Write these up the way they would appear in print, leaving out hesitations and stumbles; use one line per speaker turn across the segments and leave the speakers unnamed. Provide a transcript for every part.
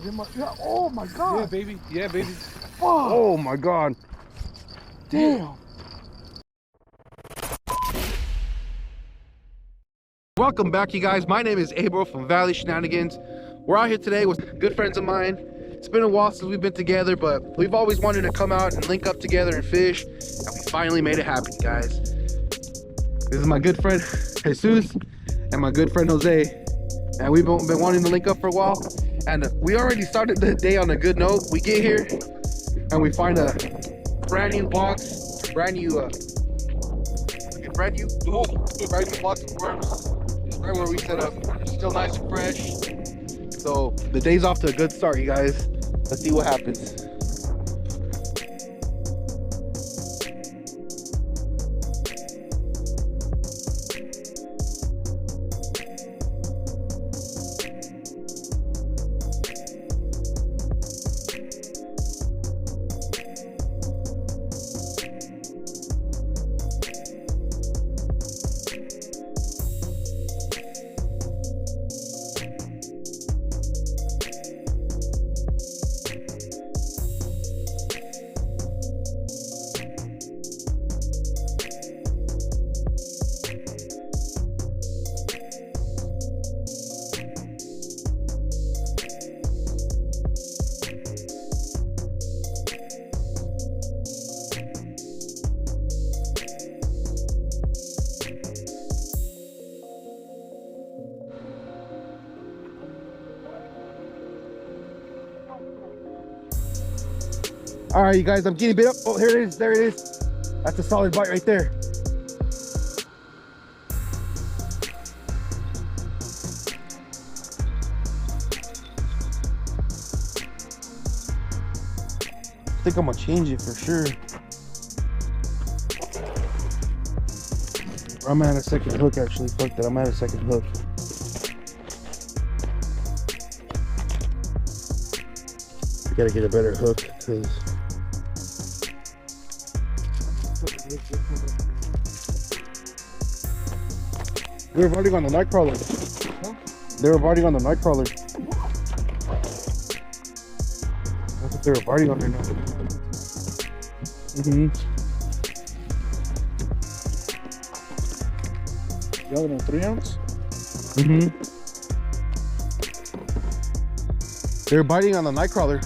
Yeah, oh my god.
Yeah, baby. Yeah, baby.
Fuck.
Oh my god.
Damn.
Welcome back, you guys. My name is Abel from Valley Shenanigans. We're out here today with good friends of mine. It's been a while since we've been together, but we've always wanted to come out and link up together and fish, and we finally made it happen, guys. This is my good friend Jesus and my good friend Jose, and we've been wanting to link up for a while, and we already started the day on a good note. We get here and we find a brand new box, brand new box of worms. It's right where we set up. It's still nice and fresh. So the day's off to a good start, you guys. Let's see what happens. All right, you guys, I'm getting bit up. Oh, here it is. There it is. That's a solid bite right there. I think I'm gonna change it for sure. I'm at a second hook, actually. Fuck that. I'm at a second hook. I gotta get a better hook because they were biting on the night crawler. Huh? They were biting on the night crawler. That's what they were biting on right now.
You have it in 3 ounce?
They were biting on the night crawler.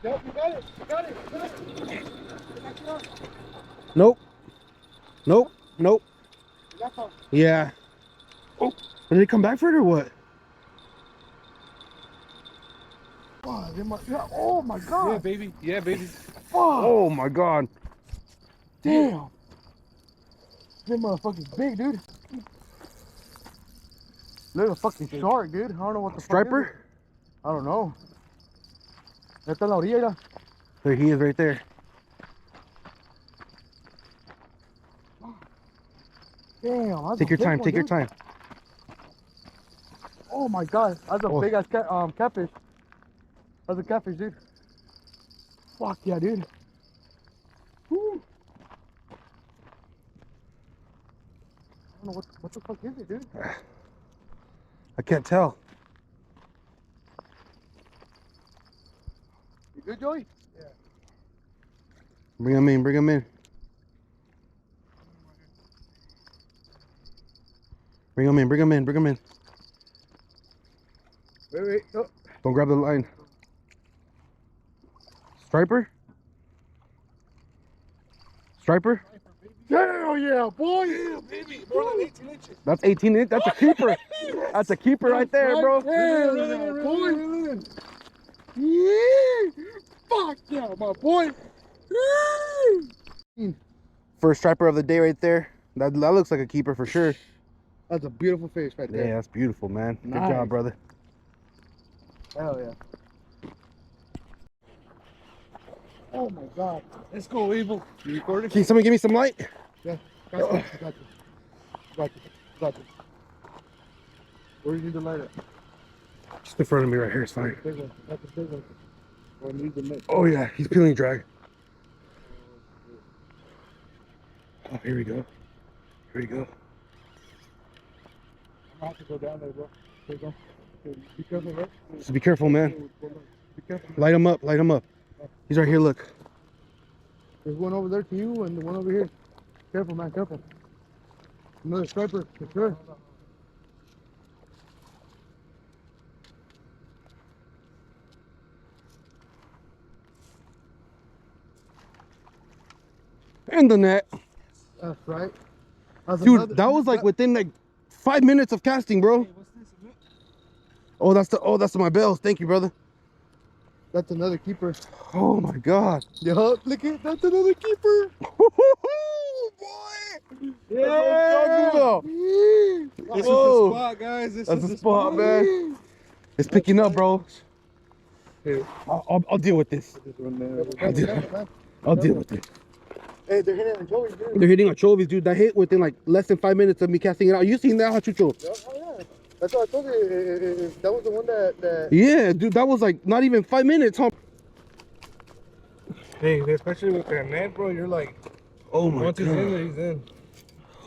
Nope, you got it. You got it. You got it.
Nope. Nope. Nope.
You got some.
Yeah. Oh, did they come back for it or what?
Fuck, yeah, oh my god.
Yeah, baby. Yeah, baby.
Fuck.
Oh my god.
Damn. This motherfucker's big, dude. Look, a fucking shark, dude. I don't know what the
Striper?
fuck is it. I don't know. Está en la orilla.
There he is right there.
Damn. That's
Take
a
your
big
time,
one,
take your
dude.
time.
Oh my god. That's a
Oh.
big ass catfish. That's a catfish, dude. Fuck yeah, dude. Woo. I don't know what the fuck is it, dude.
I can't tell.
You good, Joey? Yeah.
Bring him in, bring him in. Bring him in, bring him in, bring him in.
Wait. Oh.
Don't grab the line. Striper? Striper?
Hell yeah, boy! Yeah, baby. More than 18 inches.
That's 18 inches. That's a keeper. That's a keeper right there, bro.
Hell yeah, boy! Yeah. Fuck yeah, my boy!
First striper of the day right there. That looks like a keeper for sure.
That's a beautiful fish right there.
Yeah, that's beautiful, man. Good
Nice.
job, brother.
Hell yeah. Oh my god. Let's go, Evil. You recording?
Can somebody give me some light?
Yeah. Got you. Where do you need the light at?
Just in front of me right here, it's fine.
Big one. That's a big one. Or need the net.
Oh yeah, he's peeling drag. Oh, here we go. Here we go.
I'm gonna have to go down there, bro. There you go. Okay, be careful, right?
So be careful, man.
Be careful.
Light him up, light him up. He's right here, look.
There's one over there to you and the one over here. Careful, man, careful. Another striper, for sure.
In the net.
That's right. That's
Dude,
another-
that was like within like 5 minutes of casting, bro. Oh, that's my bells. Thank you, brother.
That's another keeper.
Oh my god.
Yo, look at that's another keeper.
Boy. Yeah.
This is
Whoa.
the spot, guys. This
That's
is
a spot, man. It's picking up, bro.
Here.
I'll deal with this. I'll deal with it.
Hey, they're hitting anchovies, dude.
They're hitting anchovies, dude. That hit within like less than 5 minutes of me casting it out. You seen that, Hachucho?
Oh yeah. That's what I told you. That was the one that.
Yeah, dude. That was like not even 5 minutes, huh?
Hey, especially with that net, bro, you're like,
Oh my
once he's in
god.
there, he's in.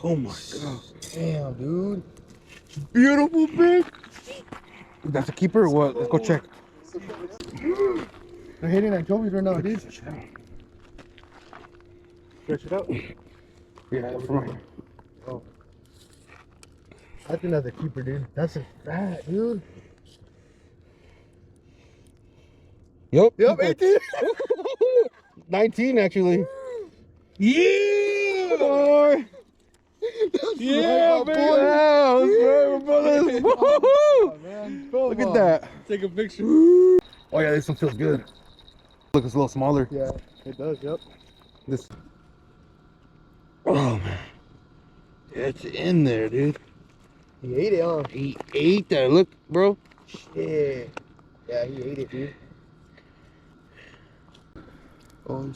Oh my god.
Damn, dude.
Beautiful fish. That's a keeper or what? Let's go check.
They're hitting anchovies right now, dude.
Stretch it out.
Yeah, from right here.
Oh. I think that's a keeper, dude. That's a fat, dude.
Yep.
18.
19 actually. Yeah, boy. Yeah,
right,
baby.
boy.
Yeah, that's right, my brothers. Woohoo!
Man,
Look at that.
Take a picture.
Oh yeah, this one feels good. Look, it's a little smaller.
Yeah, it does, yep.
This. Oh man, it's in there, dude.
He ate it, huh?
He ate that. Look, bro.
Yeah. Yeah, he ate it, dude. Oh,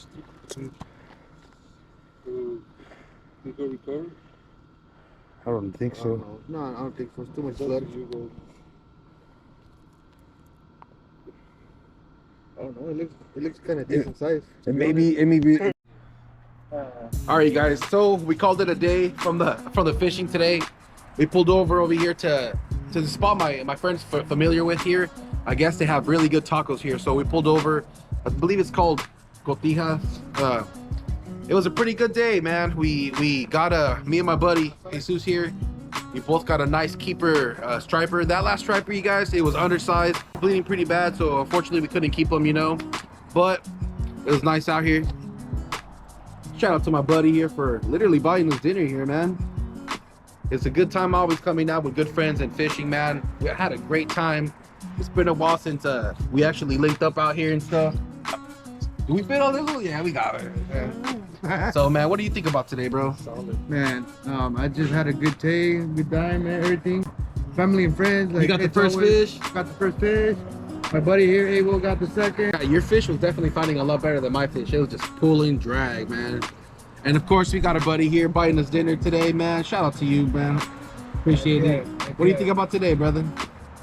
You go recover?
I don't think so.
No, I don't think so. It's too much blood. I don't know. It looks kind of decent size.
It may be. All right, guys. So we called it a day from the fishing today. We pulled over here to the spot my friends familiar with here. I guess they have really good tacos here. So we pulled over. I believe it's called Cotijas. It was a pretty good day, man. We got me and my buddy Jesus here. We both got a nice keeper striper. That last striper, you guys, it was undersized, bleeding pretty bad. So unfortunately, we couldn't keep him, you know. But it was nice out here. Shout out to my buddy here for literally buying us dinner here, man. It's a good time always coming out with good friends and fishing, man. We had a great time. It's been a while since we actually linked up out here and stuff. Do we fit on this? Yeah, we got it. Yeah. So, man, what do you think about today, bro?
Man, I just had a good day, good time, man, everything. Family and friends. Like,
You got the
it's
first
always-
fish?
Got the first fish. My buddy here, Abel, got the second.
Yeah, your fish was definitely finding a lot better than my fish. It was just pulling drag, man. And of course, we got a buddy here buying us dinner today, man. Shout out to you, man. Appreciate it. What do you think about today, brother?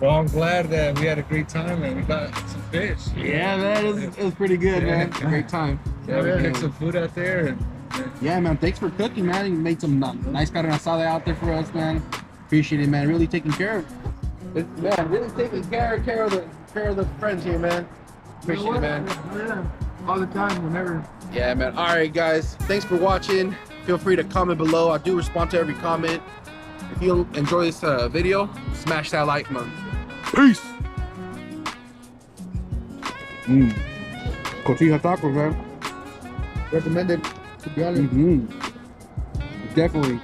Well, I'm glad that we had a great time and we got some fish.
Yeah, man, it was pretty good, man. A great time.
Yeah, we picked some food out there. And,
Yeah, man. Thanks for cooking, man. You made some nice carne asada out there for us, man. Appreciate it, man. Really taking care of it. It's, man, really taking care of the friends here, man. Appreciate it, man.
Oh, yeah. All the time, whenever.
Yeah, man. All right, guys. Thanks for watching. Feel free to comment below. I do respond to every comment. If you enjoy this video, smash that like button. Peace. Cotija tacos, man.
Recommended, to be honest.
Definitely.